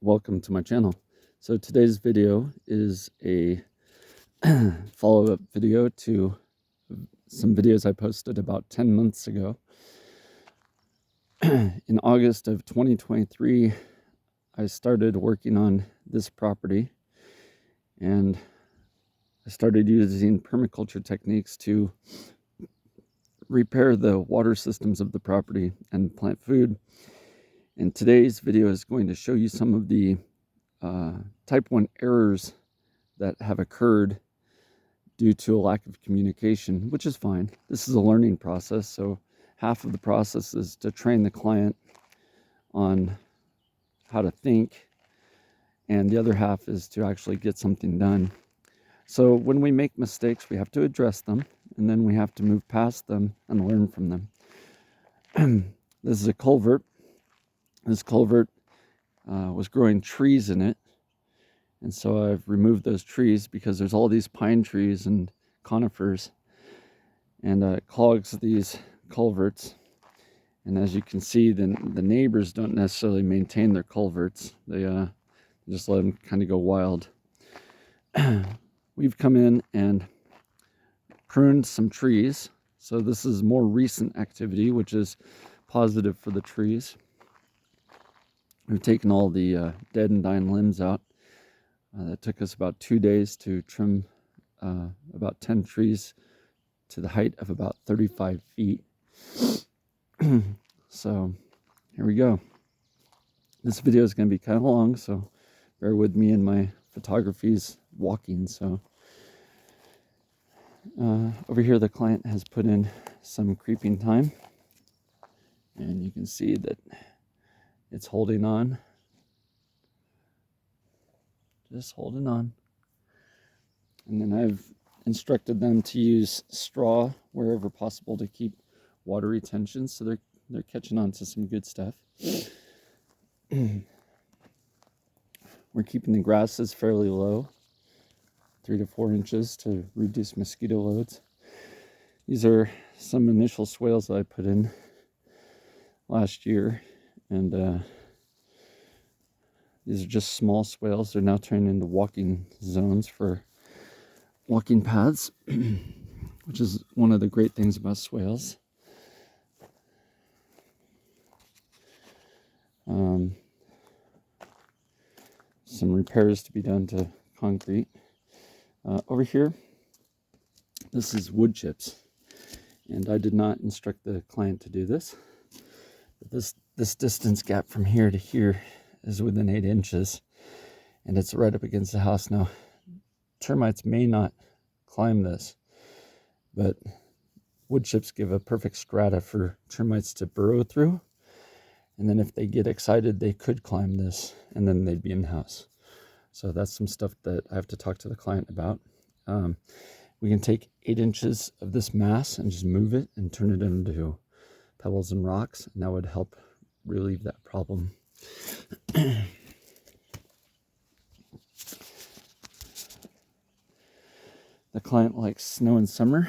welcome to my channel. So today's video is a follow-up video to some videos I posted about 10 months ago. In August of 2023, I started working on this property, and I started using permaculture techniques to repair the water systems of the property and plant food. And today's video is going to show you some of the type 1 errors that have occurred due to a lack of communication, which is fine. This is a learning process, so half of the process is to train the client on how to think, and the other half is to actually get something done. So when we make mistakes, we have to address them, and then we have to move past them and learn from them. This is a culvert. This culvert was growing trees in it, and so I've removed those trees because there's all these pine trees and conifers, and it clogs these culverts. And as you can see, the neighbors don't necessarily maintain their culverts. They just let them kind of go wild. We've come in and pruned some trees, so this is more recent activity, which is positive for the trees. We've taken all the dead and dying limbs out. That took us about 2 days to trim about 10 trees to the height of about 35 feet. So here we go. This video is going to be kind of long, so bear with me in my photography's walking. So over here the client has put in some creeping thyme, and you can see that it's holding on. Just holding on. And then I've instructed them to use straw wherever possible to keep water retention, so they're catching on to some good stuff. We're keeping the grasses fairly low, 3 to 4 inches, to reduce mosquito loads. These are some initial swales that I put in last year, and these are just small swales. They're now turning into walking zones for walking paths, which is one of the great things about swales. Some repairs to be done to concrete. Over here, this is wood chips, and I did not instruct the client to do this. But this distance gap from here to here is within 8 inches, and it's right up against the house. Now, termites may not climb this, but wood chips give a perfect strata for termites to burrow through. And then if they get excited, they could climb this, and then they'd be in the house. So that's some stuff that I have to talk to the client about. We can take 8 inches of this mass and just move it and turn it into pebbles and rocks, and that would help relieve that problem. The client likes snow in summer,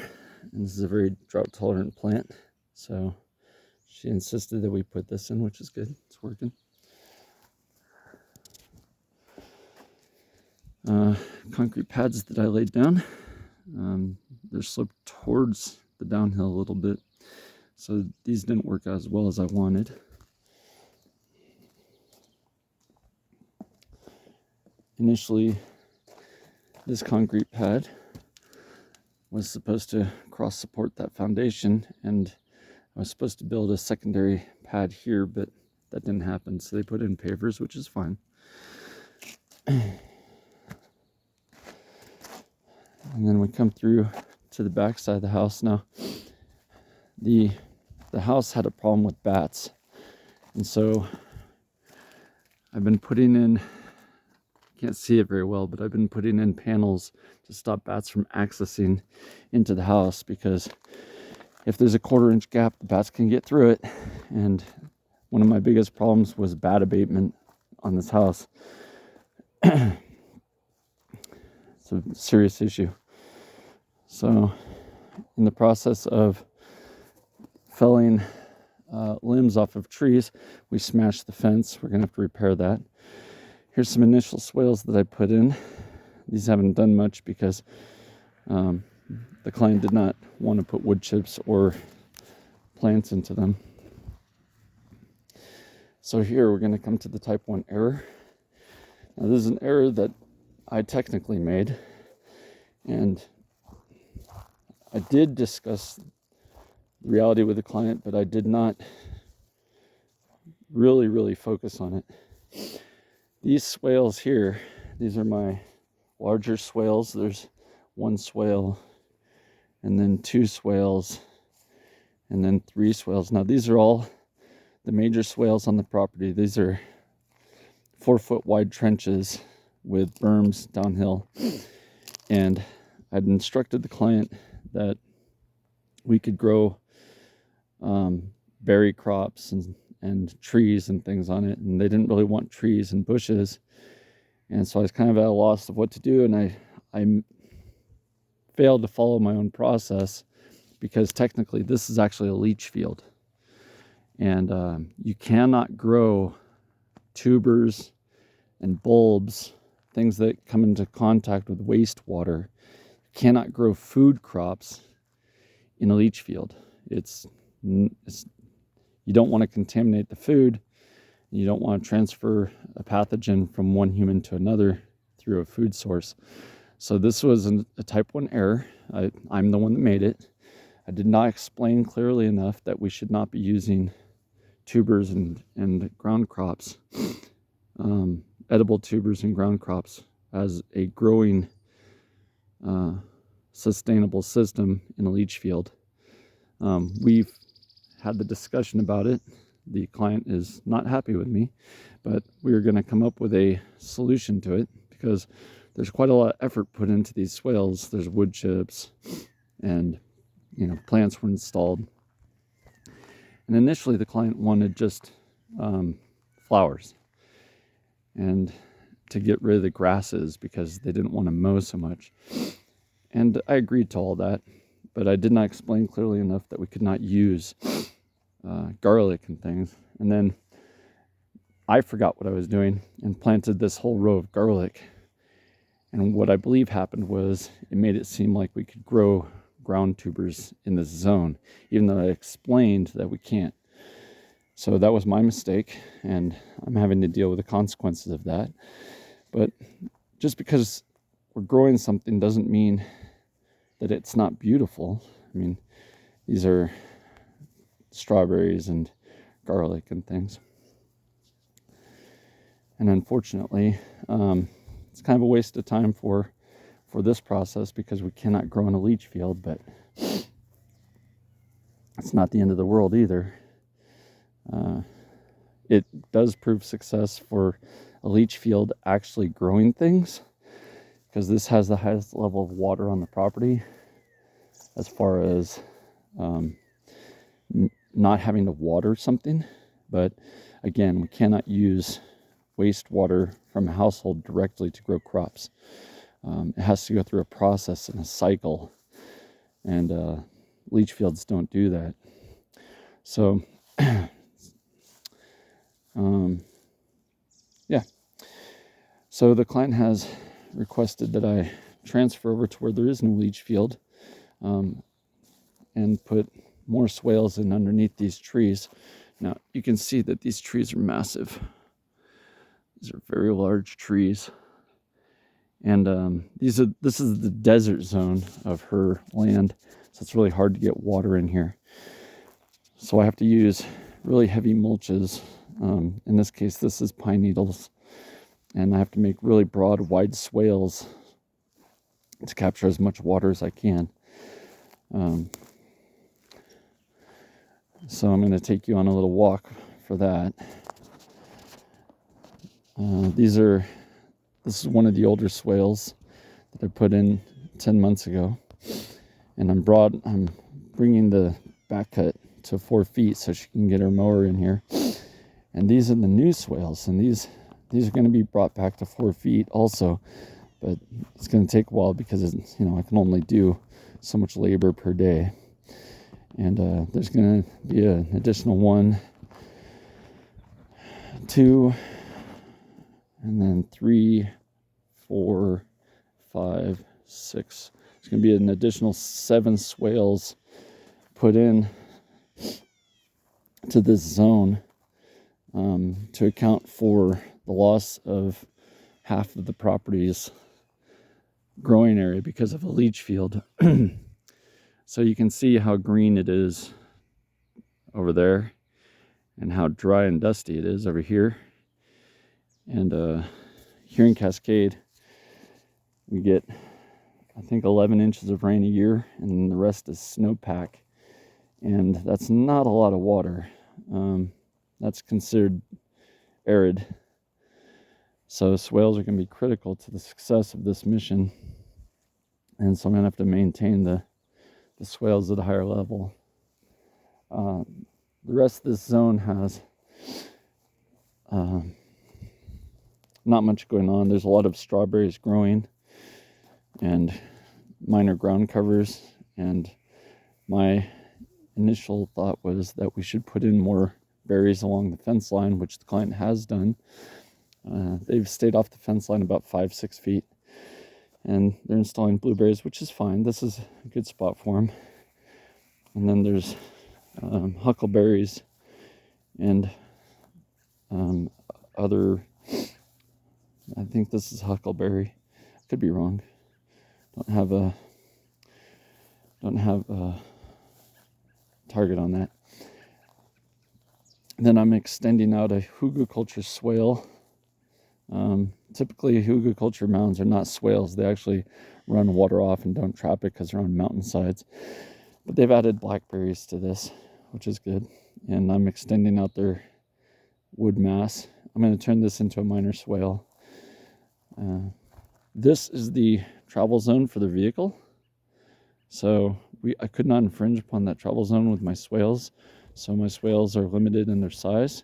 and this is a very drought-tolerant plant, so she insisted that we put this in, which is good. It's working. Concrete pads that I laid down, they're sloped towards the downhill a little bit, so these didn't work out as well as I wanted. Initially, this concrete pad was supposed to cross support that foundation, and I was supposed to build a secondary pad here, but that didn't happen, so they put in pavers, which is fine. And then we come through to the back side of the house. Now, the house had a problem with bats, and so I've been putting in, can't see it very well, but I've been putting in panels to stop bats from accessing into the house, because if there's a 1/4 inch gap, the bats can get through it. And one of my biggest problems was bat abatement on this house. It's a serious issue. So in the process of felling limbs off of trees, we smashed the fence. We're gonna have to repair that. Here's some initial swales that I put in. These haven't done much because the client did not want to put wood chips or plants into them. So here we're going to come to the type 1 error. Now this is an error that I technically made, and I did discuss the reality with the client, but I did not really focus on it. These swales here, these are my larger swales. There's one swale, and then 2 swales, and then 3 swales. Now these are all the major swales on the property. These are 4-foot wide trenches with berms downhill. And I'd instructed the client that we could grow berry crops and trees and things on it, and they didn't really want trees and bushes. And so I was kind of at a loss of what to do, and I failed to follow my own process, because technically this is actually a leach field, and you cannot grow tubers and bulbs, things that come into contact with wastewater. You cannot grow food crops in a leach field. You don't want to contaminate the food. You don't want to transfer a pathogen from one human to another through a food source. So this was a type 1 error. I'm the one that made it. I did not explain clearly enough that we should not be using tubers and ground crops, edible tubers and ground crops, as a growing sustainable system in a leach field. We've had the discussion about it. The client is not happy with me, but we are going to come up with a solution to it, because there's quite a lot of effort put into these swales. There's wood chips, and plants were installed. And initially the client wanted just flowers, and to get rid of the grasses because they didn't want to mow so much. And I agreed to all that, but I did not explain clearly enough that we could not use garlic and things. And then I forgot what I was doing and planted this whole row of garlic. And what I believe happened was it made it seem like we could grow ground tubers in this zone, even though I explained that we can't. So that was my mistake, and I'm having to deal with the consequences of that. But just because we're growing something doesn't mean that it's not beautiful. I mean, these are strawberries and garlic and things. And unfortunately, it's kind of a waste of time for this process, because we cannot grow in a leach field, but it's not the end of the world either. It does prove success for a leach field actually growing things, because this has the highest level of water on the property, as far as not having to water something. But again, we cannot use wastewater from a household directly to grow crops. It has to go through a process and a cycle, and leach fields don't do that. So yeah, so the client has requested that I transfer over to where there is no leach field, and put more swales in underneath these trees. Now you can see that these trees are massive. These are very large trees, and this is the desert zone of her land, so it's really hard to get water in here. So I have to use really heavy mulches. In this case, this is pine needles, and I have to make really broad, wide swales to capture as much water as I can. So I'm going to take you on a little walk for that. This is one of the older swales that I put in 10 months ago, and I'm bringing the back cut to 4 feet so she can get her mower in here. And these are the new swales, and these are going to be brought back to 4 feet also, but it's going to take a while, because I can only do so much labor per day. And there's going to be an additional 1, 2, and then 3, 4, 5, 6. It's going to be an additional 7 swales put in to this zone to account for the loss of half of the property's growing area because of a leach field. So you can see how green it is over there and how dry and dusty it is over here. And here in Cascade, we get, I think, 11 inches of rain a year, and the rest is snowpack. And that's not a lot of water. That's considered arid. So swales are going to be critical to the success of this mission. And so I'm going to have to maintain the swales at a higher level. The rest of this zone has not much going on. There's a lot of strawberries growing and minor ground covers. And my initial thought was that we should put in more berries along the fence line, which the client has done. They've stayed off the fence line about 5-6 feet, and they're installing blueberries, which is fine. This is a good spot for them. And then there's huckleberries and other, I think this is huckleberry, could be wrong. Don't have a target on that. Then I'm extending out a hugelkultur swale. Typically hugelkultur mounds are not swales. They actually run water off and don't trap it because they're on mountainsides. But they've added blackberries to this, which is good. And I'm extending out their wood mass. I'm going to turn this into a minor swale. This is the travel zone for the vehicle. So I could not infringe upon that travel zone with my swales. So my swales are limited in their size.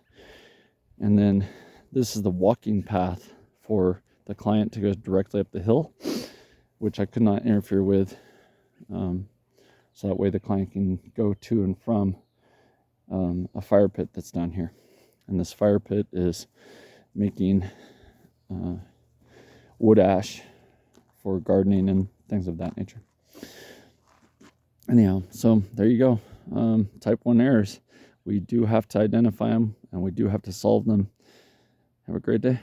And then this is the walking path for the client to go directly up the hill, which I could not interfere with. So that way the client can go to and from a fire pit that's down here. And this fire pit is making wood ash for gardening and things of that nature. Anyhow, so there you go. Type 1 errors. We do have to identify them, and we do have to solve them. Have a great day.